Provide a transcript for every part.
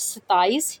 27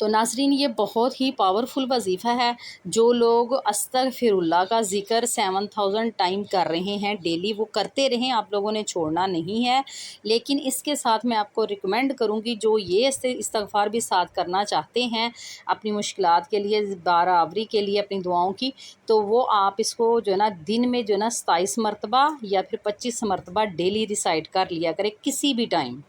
تو ناظرین یہ بہت ہی پاورفل وظیفہ ہے. جو لوگ استغفر اللہ کا ذکر 7000 ٹائم کر رہے ہیں ڈیلی وہ کرتے رہیں، آپ لوگوں نے چھوڑنا نہیں ہے. لیکن اس کے ساتھ میں آپ کو ریکمینڈ کروں گی جو یہ استغفار بھی ساتھ کرنا چاہتے ہیں اپنی مشکلات کے لیے، بارآوری کے لیے، اپنی دعاؤں کی، تو وہ آپ اس کو جو ہے نا دن میں جو ہے نا 27 مرتبہ یا پھر 25 مرتبہ ڈیلی ریسائٹ کر لیا کریں کسی بھی ٹائم.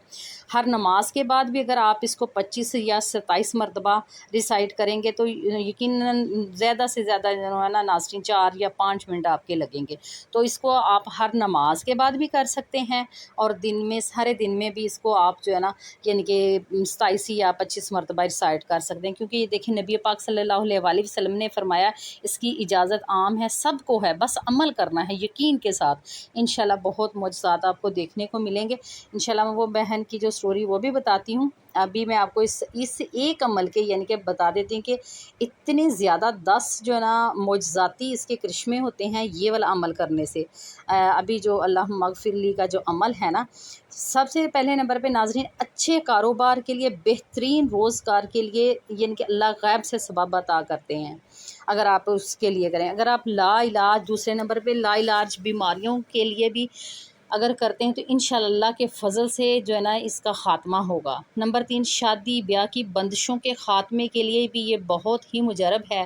ہر نماز کے بعد بھی اگر آپ اس کو 25 یا 27 مرتبہ ریسائٹ کریں گے تو یقیناً زیادہ سے زیادہ جو ہے نا ناظرین 4 یا 5 منٹ آپ کے لگیں گے. تو اس کو آپ ہر نماز کے بعد بھی کر سکتے ہیں اور دن میں سارے دن میں بھی اس کو آپ جو ہے نا یعنی کہ 27 یا 25 مرتبہ ریسائٹ کر سکتے ہیں. کیونکہ یہ دیکھیں نبی پاک صلی اللہ علیہ وآلہ وسلم نے فرمایا اس کی اجازت عام ہے، سب کو ہے، بس عمل کرنا ہے یقین کے ساتھ. انشاءاللہ بہت معجزات آپ کو دیکھنے کو ملیں گے. انشاءاللہ میں وہ بہن کی جو سٹوری وہ بھی بتاتی ہوں. ابھی میں آپ کو اس ایک عمل کے یعنی کہ بتا دیتی ہوں کہ اتنے زیادہ 10 جو ہے نا معجزاتی اس کے کرشمے ہوتے ہیں یہ والا عمل کرنے سے. ابھی جو اللہ مغفر لی کا جو عمل ہے نا، سب سے پہلے نمبر پہ ناظرین اچھے کاروبار کے لیے، بہترین روزگار کے لیے یعنی کہ اللہ غیب سے سبب عطا کرتے ہیں اگر آپ اس کے لیے کریں. اگر آپ لا علاج، دوسرے نمبر پہ لا علاج بیماریوں کے لیے بھی اگر کرتے ہیں تو انشاءاللہ اللہ کے فضل سے جو ہے نا اس کا خاتمہ ہوگا. نمبر 3 شادی بیاہ کی بندشوں کے خاتمے کے لیے بھی یہ بہت ہی مجرب ہے.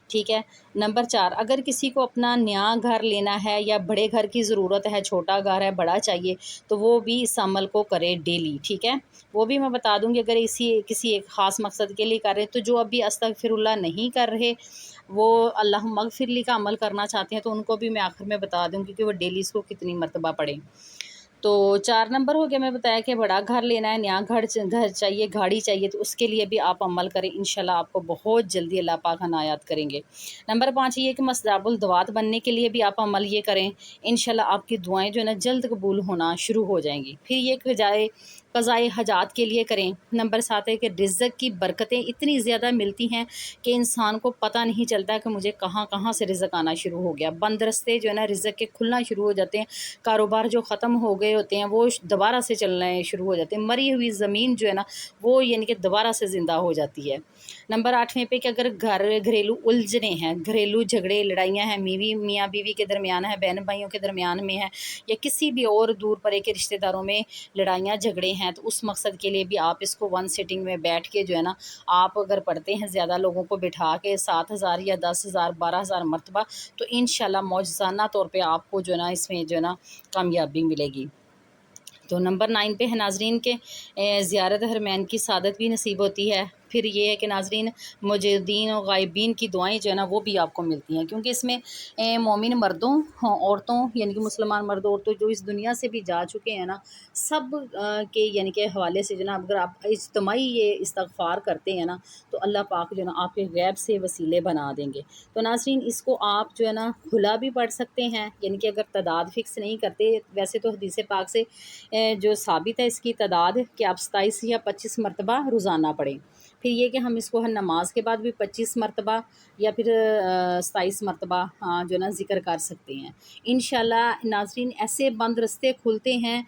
ٹھیک ہے. نمبر 4 اگر کسی کو اپنا نیا گھر لینا ہے یا بڑے گھر کی ضرورت ہے، چھوٹا گھر ہے بڑا چاہیے، تو وہ بھی اس عمل کو کرے ڈیلی. ٹھیک ہے. وہ بھی میں بتا دوں گی اگر کسی ایک خاص مقصد کے لیے کر رہے تو جو ابھی استغفر اللہ نہیں کر رہے وہ اللہ مغفر لی کا عمل کرنا چاہتے ہیں تو ان کو بھی میں آخر میں بتا دوں گی کہ وہ ڈیلی اس کو کتنی مرتبہ پڑھیں. تو 4 نمبر ہو گیا میں بتایا کہ بڑا گھر لینا ہے، نیا گھر چاہیے، گاڑی چاہیے، تو اس کے لیے بھی آپ عمل کریں. انشاءاللہ آپ کو بہت جلدی اللہ پاک عنایات کریں گے. نمبر 5 یہ کہ مستجاب الدعوات بننے کے لیے بھی آپ عمل یہ کریں. انشاءاللہ آپ کی دعائیں جو ہے نا جلد قبول ہونا شروع ہو جائیں گی. پھر یہ کہ جائے قضائے حاجات کے لیے کریں. نمبر 7 ہے کہ رزق کی برکتیں اتنی زیادہ ملتی ہیں کہ انسان کو پتہ نہیں چلتا کہ مجھے کہاں کہاں سے رزق آنا شروع ہو گیا. بند رستے جو ہے نا رزق کے کھلنا شروع ہو جاتے ہیں. کاروبار جو ختم ہو گئے ہوتے ہیں وہ دوبارہ سے چلنے شروع ہو جاتے ہیں. مری ہوئی زمین جو ہے نا وہ یعنی کہ دوبارہ سے زندہ ہو جاتی ہے. نمبر 8 پہ کہ اگر گھریلو الجھنے ہیں، گھریلو جھگڑے لڑائیاں ہیں، میاں بیوی کے درمیان ہے، بہن بھائیوں کے درمیان میں ہے، یا کسی بھی اور دور پرے کے رشتہ داروں میں لڑائیاں جھگڑے ہیں، تو اس مقصد کے لیے بھی آپ اس کو 1 سٹنگ میں بیٹھ کے جو ہے نا آپ اگر پڑھتے ہیں زیادہ لوگوں کو بٹھا کے 7000 یا 10000 12000 مرتبہ تو انشاءاللہ معجزانہ طور پہ آپ کو جو ہے نا اس میں جو ہے نا کامیابی ملے گی. تو نمبر 9 پہ ہے ناظرین کے زیارت حرمین کی سعادت بھی نصیب ہوتی ہے. پھر یہ ہے کہ ناظرین مجاہدین و غائبین کی دعائیں جو ہے نا وہ بھی آپ کو ملتی ہیں، کیونکہ اس میں مومن مردوں عورتوں یعنی کہ مسلمان مرد عورتوں جو اس دنیا سے بھی جا چکے ہیں نا سب کے یعنی کہ حوالے سے جناب اگر آپ اجتماعی یہ استغفار کرتے ہیں نا تو اللہ پاک جو ہے نا آپ کے غیب سے وسیلے بنا دیں گے. تو ناظرین اس کو آپ جو ہے نا کھلا بھی پڑھ سکتے ہیں، یعنی کہ اگر تعداد فکس نہیں کرتے، ویسے تو حدیث پاک سے جو ثابت ہے اس کی تعداد کہ آپ 27 یا 25 مرتبہ روزانہ پڑھیں. پھر یہ کہ ہم اس کو ہر نماز کے بعد بھی 25 مرتبہ یا پھر 27 مرتبہ جو ہے نا ذکر کر سکتے ہیں. انشاءاللہ ناظرین ایسے بند رستے کھلتے ہیں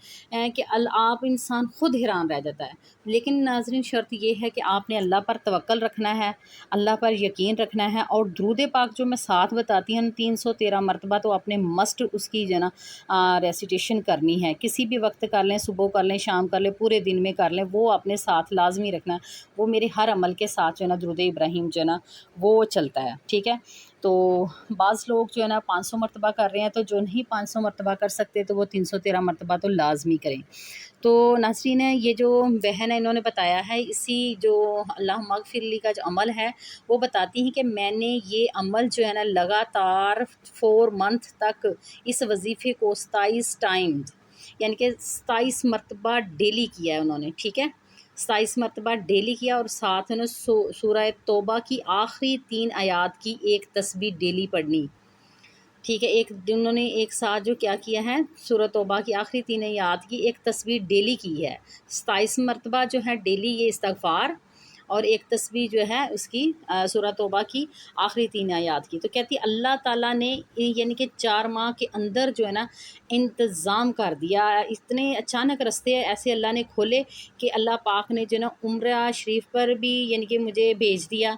کہ آپ انسان خود حیران رہ جاتا ہے. لیکن ناظرین شرط یہ ہے کہ آپ نے اللہ پر توکل رکھنا ہے، اللہ پر یقین رکھنا ہے، اور درود پاک جو میں ساتھ بتاتی ہوں 313 مرتبہ تو آپ نے مسٹ اس کی جو ہے نا ریسیٹیشن کرنی ہے. کسی بھی وقت کر لیں، صبح کر لیں، شام کر لیں، پورے دن میں کر لیں، وہ اپنے ساتھ لازمی رکھنا ہے. وہ میرے ہر عمل کے ساتھ جو ہے نا درود ابراہیم جو ہے نا وہ چلتا ہے. ٹھیک ہے. تو بعض لوگ جو ہے نا 500 مرتبہ کر رہے ہیں، تو جو نہیں 500 مرتبہ کر سکتے تو وہ 313 مرتبہ تو لازمی کریں. تو ناظرین یہ جو بہن ہے انہوں نے بتایا ہے اسی جو اللہ مغفر لی کا جو عمل ہے وہ بتاتی ہیں کہ میں نے یہ عمل جو ہے نا لگاتار 4 منتھ تک اس وظیفے کو 27 ٹائم یعنی کہ 27 مرتبہ ڈیلی کیا ہے انہوں نے. ٹھیک ہے. 27 مرتبہ ڈیلی کیا، اور ساتھ انہوں نے سورہ توبہ کی آخری 3 آیات کی ایک تسبیح ڈیلی پڑھنی. ٹھیک ہے. انہوں نے ایک ساتھ جو کیا ہے سورہ توبہ کی آخری 3 آیات کی ایک تسبیح ڈیلی کی ہے. 27 مرتبہ جو ہے ڈیلی یہ استغفار، اور ایک تسبیح جو ہے اس کی سورہ توبہ کی آخری 3 آیات کی۔ تو کہتی اللہ تعالیٰ نے یعنی کہ 4 ماہ کے اندر جو ہے نا انتظام کر دیا، اتنے اچانک راستے ایسے اللہ نے کھولے کہ اللہ پاک نے جو ہے نا عمرہ شریف پر بھی یعنی کہ مجھے بھیج دیا۔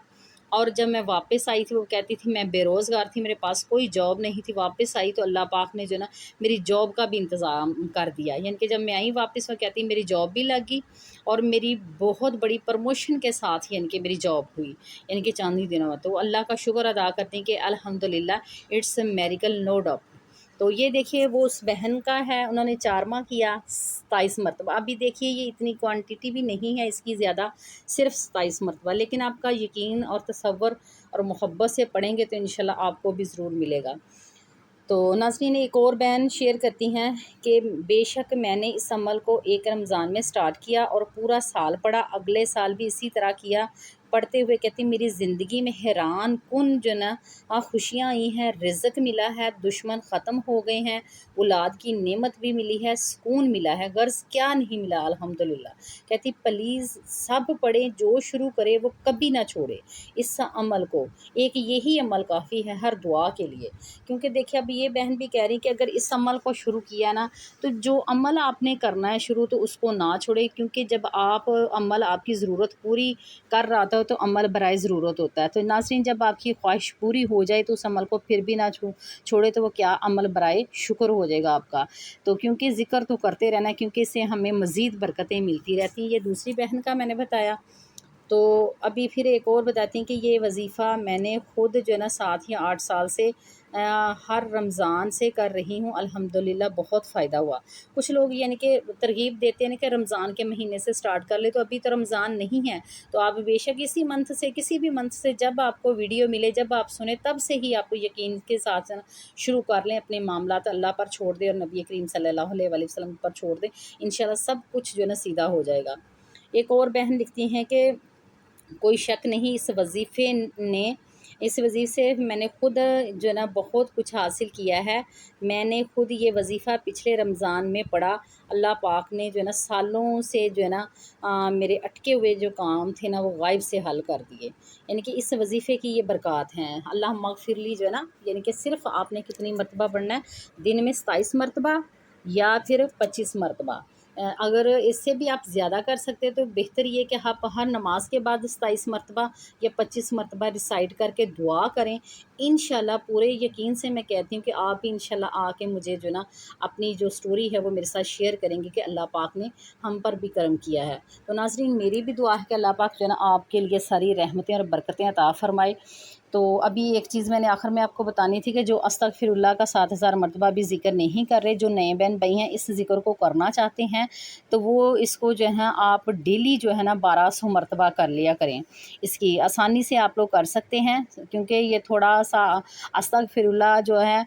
اور جب میں واپس آئی تھی، وہ کہتی تھی میں بے روزگار تھی، میرے پاس کوئی جاب نہیں تھی، واپس آئی تو اللہ پاک نے جو ہے نا میری جاب کا بھی انتظام کر دیا، یعنی کہ جب میں آئی واپس وہ کہتی میری جاب بھی لگ گئی اور میری بہت بڑی پروموشن کے ساتھ یعنی کہ میری جاب ہوئی، یعنی کہ چاند ہی دنوں میں۔ تو اللہ کا شکر ادا کرتے ہیں کہ الحمدللہ it's a miracle no doubt. تو یہ دیکھیے وہ اس بہن کا ہے، انہوں نے 4 ماہ کیا 27 مرتبہ۔ ابھی دیکھیے یہ اتنی کوانٹٹی بھی نہیں ہے اس کی زیادہ، صرف 27 مرتبہ، لیکن آپ کا یقین اور تصور اور محبت سے پڑھیں گے تو انشاءاللہ آپ کو بھی ضرور ملے گا۔ تو ناظرین ایک اور بہن شیئر کرتی ہیں کہ بے شک میں نے اس عمل کو ایک رمضان میں سٹارٹ کیا اور پورا سال پڑھا، اگلے سال بھی اسی طرح کیا، پڑھتے ہوئے کہتی میری زندگی میں حیران کن جو نا خوشیاں آئی ہیں، رزق ملا ہے، دشمن ختم ہو گئے ہیں، اولاد کی نعمت بھی ملی ہے، سکون ملا ہے، غرض کیا نہیں ملا الحمدللہ۔ کہتی پلیز سب پڑھیں، جو شروع کرے وہ کبھی نہ چھوڑے اس عمل کو، ایک یہی عمل کافی ہے ہر دعا کے لیے۔ کیونکہ دیکھیں اب یہ بہن بھی کہہ رہی کہ اگر اس عمل کو شروع کیا نا تو جو عمل آپ نے کرنا ہے شروع تو اس کو نہ چھوڑے، کیونکہ جب آپ عمل آپ کی ضرورت پوری کر رہا تھا تو عمل برائے ضرورت ہوتا ہے۔ تو ناظرین جب آپ کی خواہش پوری ہو جائے تو اس عمل کو پھر بھی نہ چھوڑے تو وہ کیا عمل برائے شکر ہو جائے گا آپ کا۔ تو کیونکہ ذکر تو کرتے رہنا ہے، کیونکہ اس سے ہمیں مزید برکتیں ملتی رہتی ہیں۔ یہ دوسری بہن کا میں نے بتایا۔ تو ابھی پھر ایک اور بتاتی ہیں کہ یہ وظیفہ میں نے خود جو ہے نا 7 یا 8 سال سے ہر رمضان سے کر رہی ہوں، الحمدللہ بہت فائدہ ہوا۔ کچھ لوگ یعنی کہ ترغیب دیتے ہیں کہ رمضان کے مہینے سے سٹارٹ کر لے، تو ابھی تو رمضان نہیں ہے تو آپ بے شک اسی منتھ سے کسی بھی منتھ سے جب آپ کو ویڈیو ملے، جب آپ سنیں تب سے ہی آپ کو یقین کے ساتھ شروع کر لیں، اپنے معاملات اللہ پر چھوڑ دیں اور نبی کریم صلی اللہ علیہ وسلم پر چھوڑ دیں، انشاءاللہ سب کچھ جو ہے نا سیدھا ہو جائے گا۔ ایک اور بہن لکھتی ہیں کہ کوئی شک نہیں اس وظیفے سے میں نے خود جو ہے نا بہت کچھ حاصل کیا ہے۔ میں نے خود یہ وظیفہ پچھلے رمضان میں پڑھا، اللہ پاک نے جو ہے نا سالوں سے جو ہے نا میرے اٹکے ہوئے جو کام تھے نا وہ غائب سے حل کر دیے، یعنی کہ اس وظیفے کی یہ برکات ہیں۔ اللہ مغفرلی جو ہے نا یعنی کہ صرف آپ نے کتنی مرتبہ پڑھنا ہے، دن میں 27 مرتبہ یا پھر 25 مرتبہ۔ اگر اس سے بھی آپ زیادہ کر سکتے تو بہتر یہ کہ آپ ہر نماز کے بعد 27 مرتبہ یا 25 مرتبہ ریسائٹ کر کے دعا کریں، انشاءاللہ پورے یقین سے میں کہتی ہوں کہ آپ بھی انشاءاللہ آ کے مجھے جو نا اپنی جو سٹوری ہے وہ میرے ساتھ شیئر کریں گے کہ اللہ پاک نے ہم پر بھی کرم کیا ہے۔ تو ناظرین میری بھی دعا ہے کہ اللہ پاک جو ہے نا آپ کے لیے ساری رحمتیں اور برکتیں عطا فرمائے۔ تو ابھی ایک چیز میں نے آخر میں آپ کو بتانی تھی کہ جو استغفر اللہ کا 7000 مرتبہ بھی ذکر نہیں کر رہے، جو نئے بہن بھائی ہیں اس ذکر کو کرنا چاہتے ہیں تو وہ اس کو جو ہے آپ ڈیلی جو ہے نا 1200 مرتبہ کر لیا کریں، اس کی آسانی سے آپ لوگ کر سکتے ہیں، کیونکہ یہ تھوڑا سا استغفر اللہ جو ہے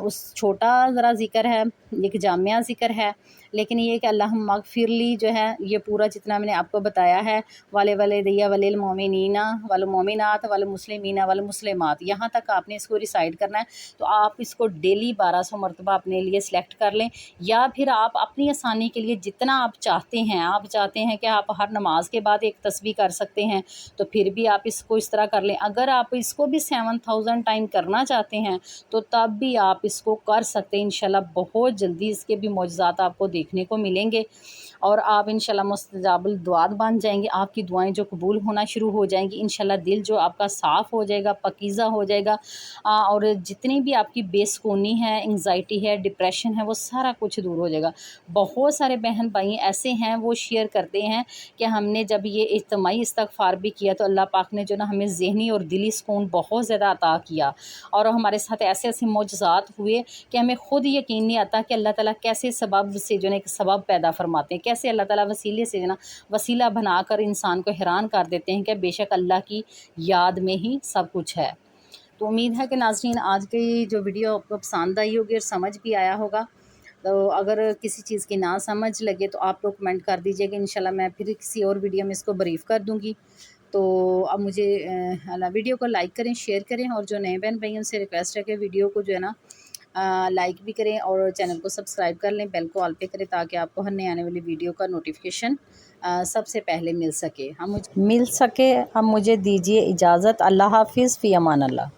اس چھوٹا ذرا ذکر ہے، ایک جامعہ ذکر ہے، لیکن یہ کہ اللہ مغفرلی جو ہے یہ پورا جتنا میں نے آپ کو بتایا ہے، والوالدیہ وللمؤمنین والمؤمنات والمسلمین والمسلمات، یہاں تک آپ نے اس کو ریسائٹ کرنا ہے۔ تو آپ اس کو ڈیلی 1200 مرتبہ اپنے لیے سلیکٹ کر لیں، یا پھر آپ اپنی آسانی کے لیے جتنا آپ چاہتے ہیں، آپ چاہتے ہیں کہ آپ ہر نماز کے بعد ایک تسبیح کر سکتے ہیں تو پھر بھی آپ اس کو اس طرح کر لیں۔ اگر آپ اس کو بھی 7000 ٹائم کرنا چاہتے ہیں تو تب بھی آپ اس کو کر سکتے ہیں، انشاءاللہ بہت جلدی اس کے بھی معجزات آپ کو دیکھنے کو ملیں گے اور آپ انشاءاللہ مستجاب الدعات بن جائیں گے، آپ کی دعائیں جو قبول ہونا شروع ہو جائیں گی، انشاءاللہ دل جو آپ کا صاف ہو جائے گا، پاکیزہ ہو جائے گا، اور جتنی بھی آپ کی بے سکونی ہے، انگزائٹی ہے، ڈپریشن ہے، وہ سارا کچھ دور ہو جائے گا۔ بہت سارے بہن بھائی ایسے ہیں وہ شیئر کرتے ہیں کہ ہم نے جب یہ اجتماعی استغفار بھی کیا تو اللہ پاک نے جو نا ہمیں ذہنی اور دلی سکون بہت زیادہ عطا کیا، اور ہمارے ساتھ ایسے ایسے معجزات ہوئے کہ ہمیں خود یقین نہیں آتا کہ اللہ تعالیٰ کیسے سبب سے جو ہے ایک سبب پیدا فرماتے ہیں، کیسے اللہ تعالیٰ وسیلے سے جو ہے نا وسیلہ بنا کر انسان کو حیران کر دیتے ہیں کہ بے شک اللہ کی یاد میں ہی سب کچھ ہے۔ تو امید ہے کہ ناظرین آج کی جو ویڈیو آپ کو پسند آئی ہوگی اور سمجھ بھی آیا ہوگا۔ تو اگر کسی چیز کی نہ سمجھ لگے تو آپ لوگ کمنٹ کر دیجئے گا، انشاءاللہ میں پھر کسی اور ویڈیو میں اس کو بریف کر دوں گی۔ تو اب مجھے ویڈیو کو لائک کریں، شیئر کریں، اور جو نئے بہن بھائی ان سے ریکویسٹ ہے کہ ویڈیو کو جو ہے نا لائک بھی کریں اور چینل کو سبسکرائب کر لیں، بیل کو آل پہ کریں تاکہ آپ کو ہر نئے آنے والی ویڈیو کا نوٹیفیکیشن سب سے پہلے مل سکے۔ اب مجھے دیجیے اجازت۔ اللہ حافظ، فی امان اللہ۔